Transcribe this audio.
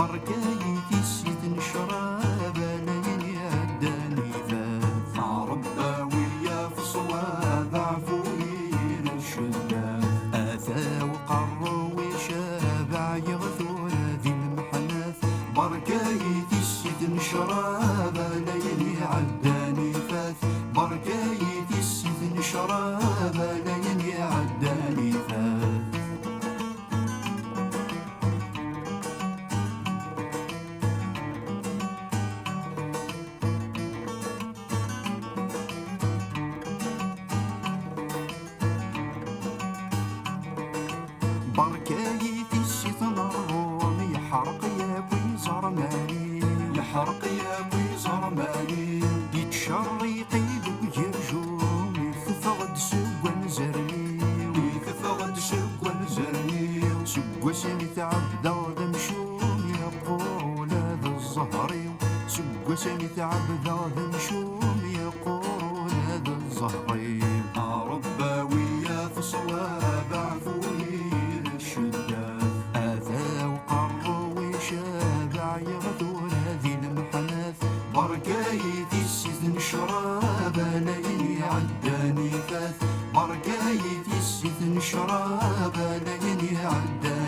بركايتي السيد نشرب لين يعداني فات رباوية في صواب عفوين الشداد أثا وقر وشابع يغثون ذي المحنات بركايتي السيد نشرب لين يعداني فات بركايتي السيد نشرب لين يعداني فات بركايتي السيد نروم يحرق يا بوي زرماني يحرق يا بوي زرماني يتشرق يدو يرجوم يثفغد سوا نزرني ويثفغد سوا نزرني سوا سني تعبدا ذمشوم يقول هذا الزهري سوا سني تعبدا ذمشوم يقول هذا الزهري رباوية في صواب عفوين الشداد أذى وقر وشابع يغدون هذه المحنات بركايتي السيد نشرب لين عداني فات بركايتي السيد نشرب لين عداني